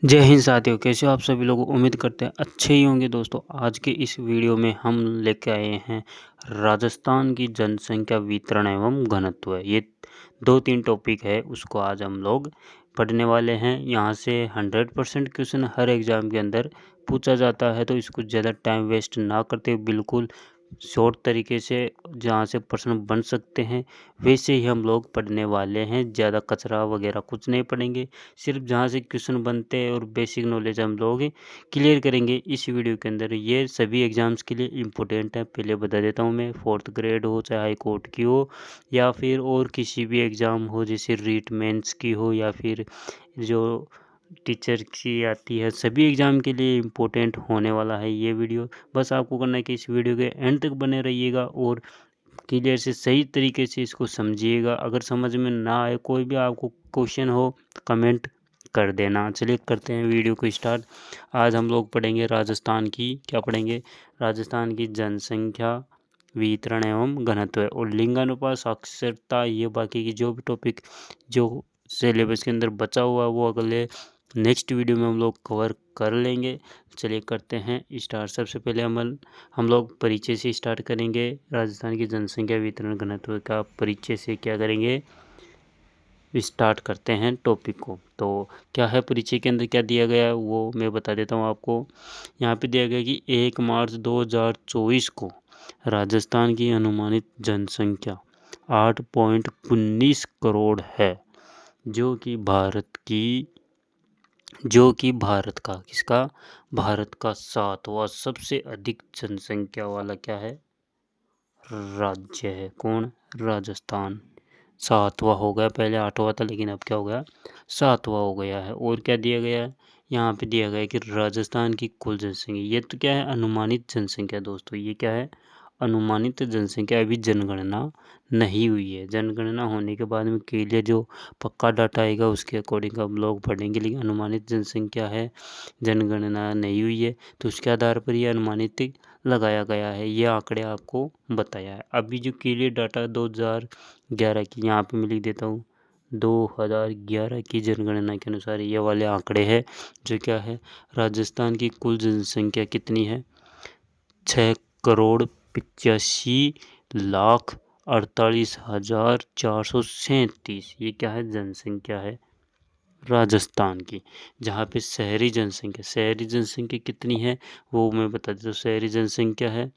जय हिंद साथियों, कैसे हो आप सभी लोग। उम्मीद करते हैं अच्छे ही होंगे। दोस्तों, आज के इस वीडियो में हम लेके आए हैं राजस्थान की जनसंख्या वितरण एवं घनत्व। ये 2-3 टॉपिक है, उसको आज हम लोग पढ़ने वाले हैं। यहाँ से 100% क्वेश्चन हर एग्ज़ाम के अंदर पूछा जाता है, तो इसको ज़्यादा टाइम वेस्ट ना करते हुए बिल्कुल शॉर्ट तरीके से जहाँ से प्रश्न बन सकते हैं वैसे ही हम लोग पढ़ने वाले हैं। ज़्यादा कचरा वगैरह कुछ नहीं पढ़ेंगे, सिर्फ जहाँ से क्वेश्चन बनते हैं और बेसिक नॉलेज हम लोग क्लियर करेंगे इस वीडियो के अंदर। ये सभी एग्ज़ाम्स के लिए इम्पोर्टेंट है, पहले बता देता हूँ मैं। 4th ग्रेड हो, चाहे हाई कोर्ट की हो या फिर और किसी भी एग्ज़ाम हो, जैसे रीट मेंस की हो या फिर जो टीचर की आती है, सभी एग्ज़ाम के लिए इम्पोर्टेंट होने वाला है ये वीडियो। बस आपको करना है कि इस वीडियो के एंड तक बने रहिएगा और क्लियर से सही तरीके से इसको समझिएगा। अगर समझ में ना आए, कोई भी आपको क्वेश्चन हो, कमेंट कर देना। चलिए करते हैं वीडियो को स्टार्ट। आज हम लोग पढ़ेंगे राजस्थान की, क्या पढ़ेंगे, राजस्थान की जनसंख्या वितरण एवं घनत्व और लिंगानुपात, साक्षरता। ये बाकी की जो भी टॉपिक जो सिलेबस के अंदर बचा हुआ है वो अगले नेक्स्ट वीडियो में हम लोग कवर कर लेंगे। चलिए करते हैं स्टार्ट। सबसे पहले हम लोग परिचय से स्टार्ट करेंगे। राजस्थान की जनसंख्या वितरण घनत्व का परिचय से क्या करेंगे, स्टार्ट करते हैं टॉपिक को। तो क्या है, परिचय के अंदर क्या दिया गया है वो मैं बता देता हूँ आपको। यहाँ पे दिया गया कि 1 मार्च 2024 को राजस्थान की अनुमानित जनसंख्या 8.19 करोड़ है, जो कि भारत का किसका, भारत का 7वां सबसे अधिक जनसंख्या वाला क्या है, राज्य है। कौन, राजस्थान। 7वां हो गया, पहले 8वां था लेकिन अब क्या हो गया, 7वां हो गया है। और क्या दिया गया है, यहाँ पे दिया गया है कि राजस्थान की कुल जनसंख्या, ये तो क्या है, अनुमानित जनसंख्या। दोस्तों ये क्या है, अनुमानित जनसंख्या। अभी जनगणना नहीं हुई है, जनगणना होने के बाद में के लिए जो पक्का डाटा आएगा उसके अकॉर्डिंग हम लोग पढ़ेंगे। लेकिन अनुमानित जनसंख्या है, जनगणना नहीं हुई है, तो उसके आधार पर ये अनुमानित लगाया गया है। ये आंकड़े आपको बताया है। अभी जो क्लियर डाटा 2011 की, यहाँ पे मैं लिख देता हूँ, 2011 की जनगणना के अनुसार ये वाले आंकड़े हैं। जो क्या है, राजस्थान की कुल जनसंख्या कितनी है, 6,85,48,437। ये क्या है, जनसंख्या है राजस्थान की। जहाँ पे शहरी जनसंख्या कितनी है वो मैं बता देता हूँ। शहरी जनसंख्या है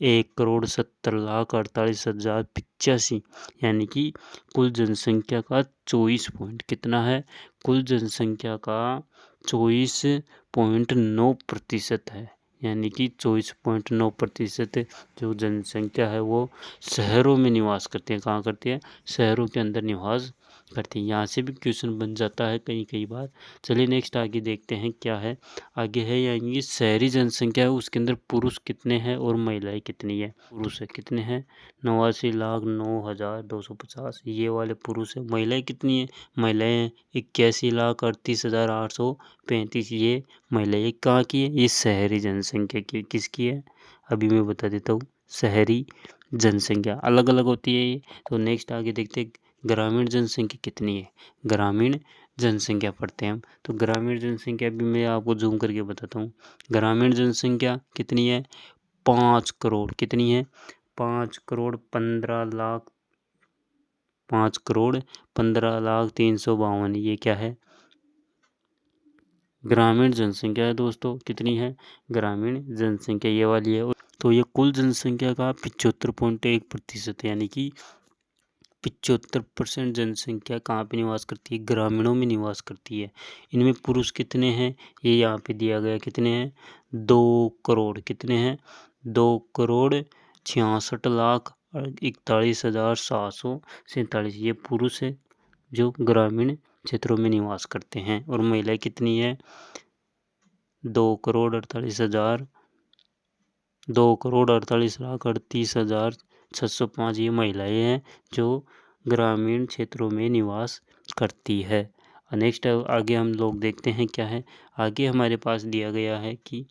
1,70,48,085, यानी कि कुल जनसंख्या का 24 पॉइंट कितना है, कुल जनसंख्या का 24.9% है। यानी कि 24.9% जो जनसंख्या है वो शहरों में निवास करती है। कहाँ करती है, शहरों के अंदर निवास करती है। यहाँ से भी क्वेश्चन बन जाता है कई बार। चलिए नेक्स्ट आगे देखते हैं क्या है। आगे है यानी शहरी जनसंख्या है, उसके अंदर पुरुष कितने हैं और महिलाएं कितनी है। पुरुष है कितने हैं, 89,09,250, ये वाले पुरुष है। महिलाएं कितनी है, महिलाएं 81,38,835, ये महिलाएं कहाँ की है, ये शहरी जनसंख्या की। किसकी है, अभी मैं बता देता हूँ। शहरी जनसंख्या अलग अलग होती है ये। तो नेक्स्ट आगे देखते हैं ग्रामीण जनसंख्या कितनी है। ग्रामीण जनसंख्या पढ़ते हैं हम। तो ग्रामीण जनसंख्या भी मैं आपको जूम करके बताता हूँ। ग्रामीण जनसंख्या कितनी है, 5 करोड़। कितनी है, 5,15,00,000, 5,15,03,52। ये क्या है, ग्रामीण जनसंख्या है। दोस्तों कितनी है, ग्रामीण जनसंख्या ये वाली है। तो ये कुल जनसंख्या का 75.1% है, यानी कि 75% जनसंख्या कहाँ पे निवास करती है, ग्रामीणों में निवास करती है। इनमें पुरुष कितने हैं, ये यहाँ पे दिया गया, कितने हैं, 2 करोड़। कितने हैं, 2,66,41,747। ये पुरुष है जो ग्रामीण क्षेत्रों में निवास करते हैं। और महिलाएं कितनी है, 2,48,000, 2,48,38,605। ये महिलाएं हैं जो ग्रामीण क्षेत्रों में निवास करती है। नेक्स्ट आगे हम लोग देखते हैं क्या है। आगे हमारे पास दिया गया है कि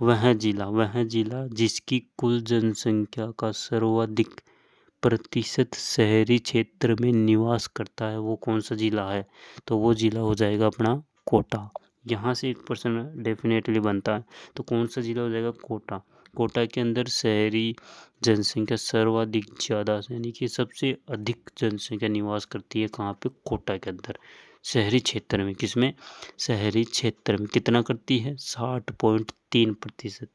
वह जिला जिसकी कुल जनसंख्या का सर्वाधिक प्रतिशत शहरी क्षेत्र में निवास करता है, वो कौन सा जिला है। तो वो जिला हो जाएगा अपना कोटा। यहाँ से एक प्रश्न डेफिनेटली बनता है। तो कौन सा जिला हो जाएगा? कोटा। कोटा के अंदर शहरी जनसंख्या सर्वाधिक ज़्यादा, यानी कि सबसे अधिक जनसंख्या निवास करती है कहाँ पे? कोटा के अंदर, शहरी क्षेत्र में। किसमें? शहरी क्षेत्र में। कितना करती है? 60.3%।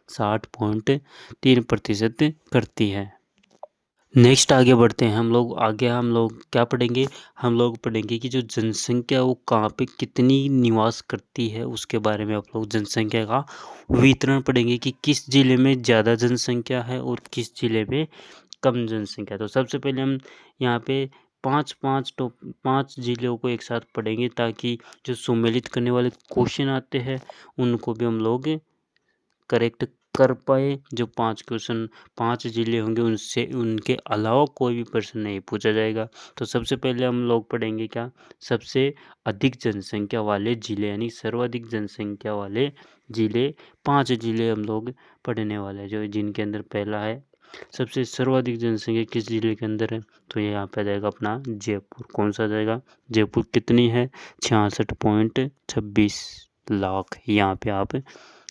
60.3% करती है। नेक्स्ट आगे बढ़ते हैं हम लोग। आगे हम लोग क्या पढ़ेंगे? हम लोग पढ़ेंगे कि जो जनसंख्या वो कहाँ पे कितनी निवास करती है, उसके बारे में आप लोग जनसंख्या का वितरण पढ़ेंगे कि किस जिले में ज़्यादा जनसंख्या है और किस जिले में कम जनसंख्या। तो सबसे पहले हम यहाँ पे पाँच जिलों को एक साथ पढ़ेंगे, ताकि जो सम्मिलित करने वाले क्वेश्चन आते हैं उनको भी हम लोग करेक्ट कर पाए। जो 5 जिले होंगे उनसे, उनके अलावा कोई भी प्रश्न नहीं पूछा जाएगा। तो सबसे पहले हम लोग पढ़ेंगे क्या? सबसे अधिक जनसंख्या वाले जिले, यानी सर्वाधिक जनसंख्या वाले जिले। 5 जिले हम लोग पढ़ने वाले हैं, जो जिनके अंदर पहला है सबसे सर्वाधिक जनसंख्या किस जिले के अंदर है? तो ये यहाँ पे आ जाएगा अपना जयपुर। कौन सा जाएगा? जयपुर। कितनी है? 66.26 लाख, यहाँ पे आप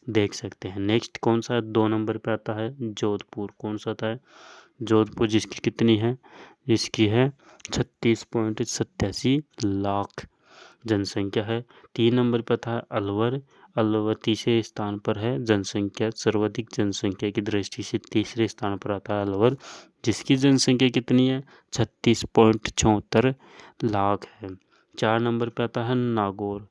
देख सकते हैं। नेक्स्ट कौन सा 2 नंबर पे आता है? जोधपुर। कौन सा आता है? जोधपुर, जिसकी कितनी है? जिसकी है 36.87 लाख जनसंख्या है। 3 नंबर पर था अलवर। अलवर तीसरे स्थान पर है जनसंख्या, सर्वाधिक जनसंख्या की दृष्टि से तीसरे स्थान पर आता है अलवर, जिसकी जनसंख्या कितनी है? 36.74 लाख है। 4 नंबर पर आता है नागौर।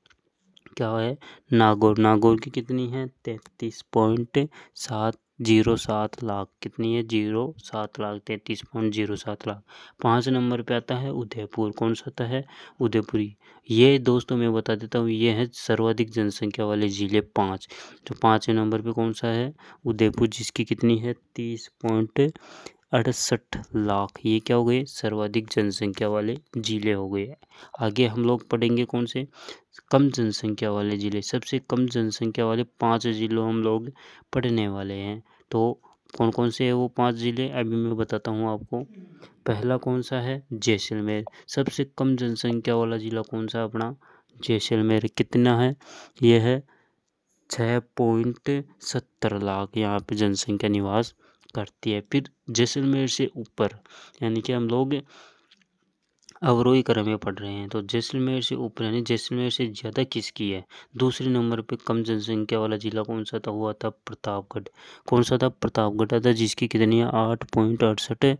क्या है? नागौर। नागौर की कितनी है? 33.707 लाख। कितनी है? 07 लाख, 33.07 लाख। 5 नंबर पे आता है उदयपुर। कौन सा आता है? उदयपुरी। ये दोस्तों मैं बता देता हूँ, ये है सर्वाधिक जनसंख्या वाले जिले 5। तो 5वें नंबर पे कौन सा है? उदयपुर, जिसकी कितनी है? 30.68 लाख। ये क्या हो गए? सर्वाधिक जनसंख्या वाले जिले हो गए। आगे हम लोग पढ़ेंगे कौन से? कम जनसंख्या वाले जिले। सबसे कम जनसंख्या वाले 5 जिलों हम लोग पढ़ने वाले हैं। तो कौन कौन से है वो 5 जिले? अभी मैं बताता हूँ आपको। पहला कौन सा है? जैसलमेर। सबसे कम जनसंख्या वाला जिला कौन सा? अपना जैसलमेर। कितना है? यह है 6.70 लाख, यहाँ पे जनसंख्या निवास करती है। फिर जैसलमेर से ऊपर, यानी कि हम लोग अवरोही क्रम में पढ़ रहे हैं, तो जैसलमेर से ऊपर यानी जैसलमेर से ज़्यादा किसकी है? दूसरे नंबर पे कम जनसंख्या वाला जिला कौन सा था? हुआ था प्रतापगढ़। कौन सा था? प्रतापगढ़ था, जिसकी कितनी है? 8.68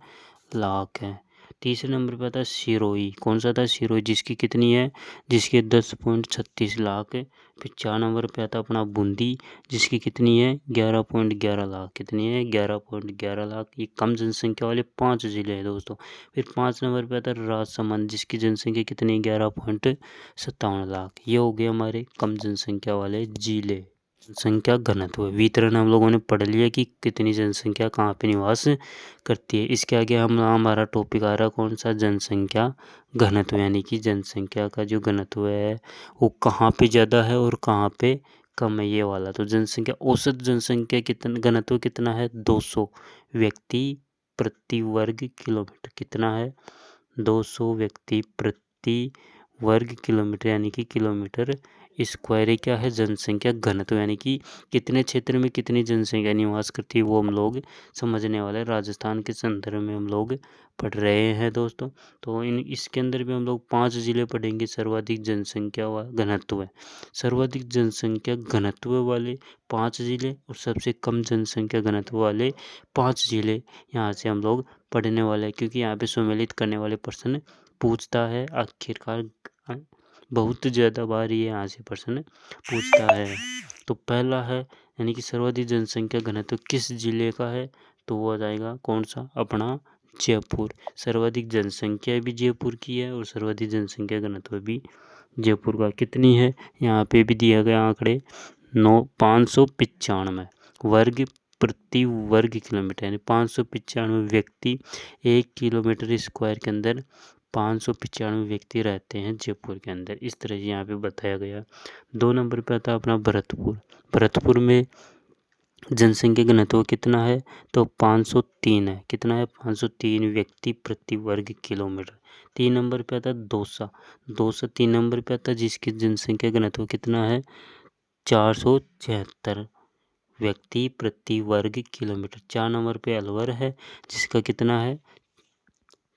लाख है। तीसरे नंबर पे आता है सिरोही। कौन सा था? सिरोही, जिसकी कितनी है? जिसकी 10.36 लाख है। फिर 4 नंबर पे आता है अपना बूंदी, जिसकी कितनी है? 11.11 लाख। कितनी है? 11.11 लाख। ये कम जनसंख्या वाले 5 जिले हैं दोस्तों। फिर 5 नंबर पे आता है राजसमंद, जिसकी जनसंख्या कितनी है? 11.57 लाख। ये हो गए हमारे कम जनसंख्या वाले जिले। जनसंख्या घनत्व वितरण हम लोगों ने पढ़ लिया कि कितनी जनसंख्या कहाँ पे निवास करती है। इसके आगे हमारा टॉपिक आ रहा कौन सा? जनसंख्या घनत्व, यानी कि जनसंख्या का जो घनत्व है वो कहाँ पे ज़्यादा है और कहाँ पे कम है, ये वाला। तो जनसंख्या, औसत जनसंख्या कितना घनत्व कितना है? 200 व्यक्ति प्रति वर्ग किलोमीटर। कितना है? 200 व्यक्ति प्रति वर्ग किलोमीटर, यानी कि किलोमीटर स्क्वायर। ये क्या है? जनसंख्या घनत्व, यानी कि कितने क्षेत्र में कितनी जनसंख्या निवास करती है, वो हम लोग समझने वाले। राजस्थान के संदर्भ में हम लोग पढ़ रहे हैं दोस्तों। तो इसके अंदर भी हम लोग 5 जिले पढ़ेंगे। सर्वाधिक जनसंख्या व घनत्व है, सर्वाधिक जनसंख्या घनत्व वाले 5 जिले और सबसे कम जनसंख्या घनत्व वाले 5 जिले यहाँ से हम लोग पढ़ने वाले हैं, क्योंकि यहाँ पे सम्मिलित करने वाले प्रश्न पूछता है आखिरकार। बहुत ज़्यादा बार ये यहाँ से प्रश्न पूछता है। तो पहला है, यानी कि सर्वाधिक जनसंख्या घनत्व किस जिले का है? तो वो आ जाएगा कौन सा? अपना जयपुर। सर्वाधिक जनसंख्या भी जयपुर की है और सर्वाधिक जनसंख्या घनत्व भी जयपुर का। कितनी है? यहाँ पे भी दिया गया आंकड़े 595 वर्ग प्रति वर्ग किलोमीटर, यानी 595 व्यक्ति 1 किलोमीटर स्क्वायर के अंदर 595 व्यक्ति रहते हैं जयपुर के अंदर। इस तरह से यहाँ पे बताया गया। 2 नंबर पे आता है अपना भरतपुर। भरतपुर में जनसंख्या घनत्व कितना है, तो 503 है। कितना है, 503 व्यक्ति प्रति वर्ग किलोमीटर। 3 नंबर पे आता है दौसा। दौसा 3 नंबर पे आता है, जिसकी जनसंख्या घनत्व कितना है, 476 व्यक्ति प्रति वर्ग किलोमीटर। 4 नंबर पे अलवर है, जिसका कितना है,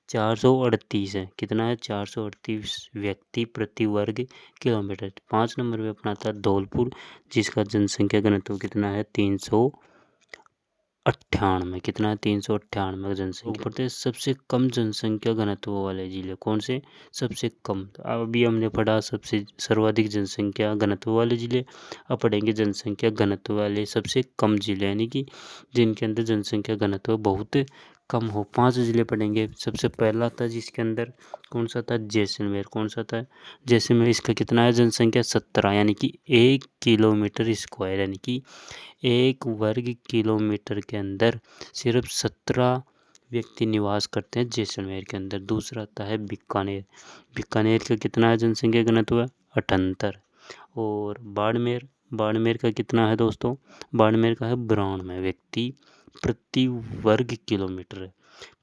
438 है। कितना है, 438 व्यक्ति प्रति वर्ग किलोमीटर। 5 नंबर पे अपना आता है धौलपुर, जिसका जनसंख्या घनत्व कितना है, 398। कितना है, 398 जनसंख्या। ऊपर सबसे कम जनसंख्या घनत्व वाले जिले कौन से, सबसे कम। अभी हमने पढ़ा सबसे सर्वाधिक जनसंख्या घनत्व वाले जिले, अब पढ़ेंगे जनसंख्या घनत्व वाले सबसे कम जिले, यानी कि जिनके अंदर जनसंख्या घनत्व बहुत कम हो। 5 जिले पढ़ेंगे। सबसे पहला था जिसके अंदर कौन सा था, जैसलमेर। कौन सा था, जैसलमेर। इसका कितना है, जनसंख्या 17, यानी कि 1 किलोमीटर स्क्वायर, यानी कि 1 वर्ग किलोमीटर के अंदर सिर्फ 17 व्यक्ति निवास करते हैं जैसलमेर के अंदर। दूसरा आता है बीकानेर। बीकानेर का कितना है, जनसंख्या घनत्व है 78। और बाड़मेर। बाड़मेर का कितना है दोस्तों, बाड़मेर का है 92 व्यक्ति प्रति वर्ग किलोमीटर है।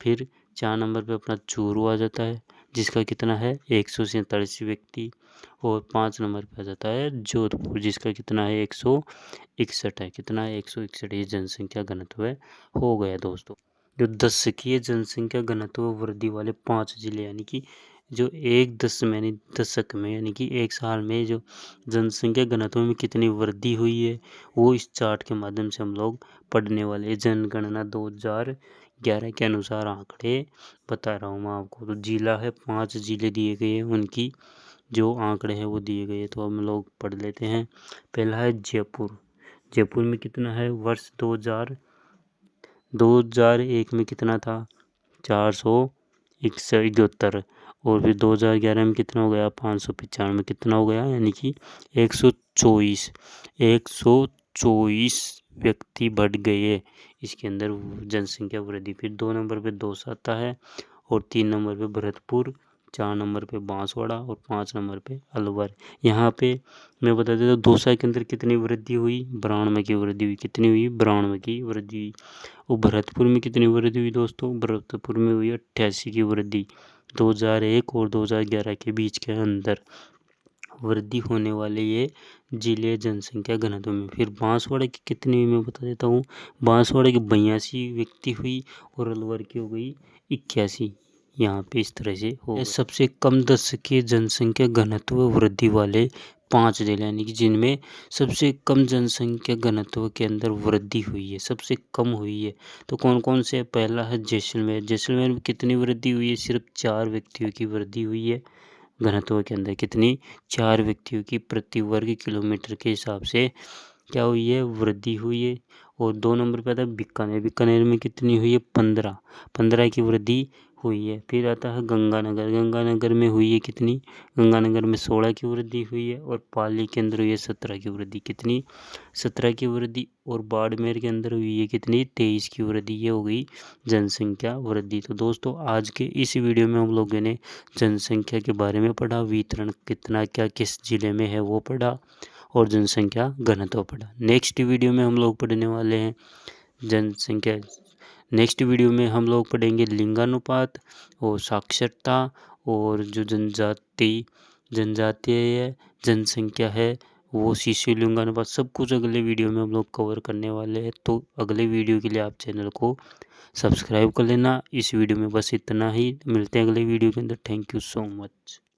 फिर 4 नंबर पे अपना चूरू आ जाता है, जिसका कितना है 147 व्यक्ति। और 5 नंबर पे आ जाता है जोधपुर, जिसका कितना है 161 है। कितना है, 161। ये जनसंख्या घनत्व है, हो गया दोस्तों। जो दशकीय जनसंख्या घनत्व वृद्धि वाले 5 जिले, यानी कि जो एक दशक में यानी कि 1 साल में जो जनसंख्या घनत्व में कितनी वृद्धि हुई है, वो इस चार्ट के माध्यम से हम लोग पढ़ने वाले हैं। जनगणना 2011 के अनुसार आंकड़े बता रहा हूँ मैं आपको। तो जिला है, 5 जिले दिए गए हैं, उनकी जो आंकड़े हैं वो दिए गए हैं, तो हम लोग पढ़ लेते हैं। पहला है जयपुर। जयपुर में कितना है, वर्ष 2001 में कितना था, 471। और फिर 2011 में कितना हो गया, 595। कितना हो गया, यानी कि 124 व्यक्ति बढ़ गए इसके अंदर जनसंख्या वृद्धि। फिर 2 नंबर पे दौसा आता है, और 3 नंबर पे भरतपुर, 4 नंबर पे बांसवाड़ा, और 5 नंबर पे अलवर। यहाँ पे मैं बता देता हूँ दौसा के अंदर कितनी वृद्धि हुई, 92 की वृद्धि हुई। कितनी हुई, 92 की वृद्धि हुई। और भरतपुर में कितनी वृद्धि हुई दोस्तों, भरतपुर में हुई 88 की वृद्धि। 2001 और 2011 के बीच के अंदर वृद्धि होने वाले ये जिले जनसंख्या घनत्व में। फिर बांसवाड़ा की कितनी हुई मैं बता देता हूँ। बांसवाड़ा की 82 व्यक्ति हुई, और अलवर की हो गई 81। यहाँ पे इस तरह से हो। सबसे कम दशकीय जनसंख्या घनत्व वृद्धि वाले 5 जिले, यानी कि जिनमें सबसे कम जनसंख्या घनत्व के अंदर वृद्धि हुई है, सबसे कम हुई है, तो कौन कौन से। पहला है जैसलमेर। जैसलमेर में कितनी वृद्धि हुई है, सिर्फ 4 व्यक्तियों की वृद्धि हुई है घनत्व के अंदर। कितनी, 4 व्यक्तियों की प्रति वर्ग किलोमीटर के हिसाब से क्या हुई है, वृद्धि हुई है। और 2 नंबर पे आता है बीकानेर। बीकानेर में कितनी हुई है, 15 की वृद्धि हुई है। फिर आता है गंगानगर। गंगानगर में हुई है कितनी, गंगानगर में 16 की वृद्धि हुई है। और पाली के अंदर हुई है 17 की वृद्धि। कितनी, 17 की वृद्धि। और बाड़मेर के अंदर हुई है कितनी, 23 की वृद्धि। ये हो गई जनसंख्या वृद्धि। तो दोस्तों आज के इस वीडियो में हम लोगों ने जनसंख्या के बारे में पढ़ा, वितरण कितना क्या किस जिले में है वो पढ़ा, और जनसंख्या घनत्व पढ़ा। नेक्स्ट वीडियो में हम लोग पढ़ने वाले हैं जनसंख्या। नेक्स्ट वीडियो में हम लोग पढ़ेंगे लिंगानुपात और साक्षरता, और जो जनजातीय जनसंख्या है वो शिशु लिंगानुपात, सब कुछ अगले वीडियो में हम लोग कवर करने वाले हैं। तो अगले वीडियो के लिए आप चैनल को सब्सक्राइब कर लेना। इस वीडियो में बस इतना ही, मिलते हैं अगले वीडियो के अंदर। Thank you so much.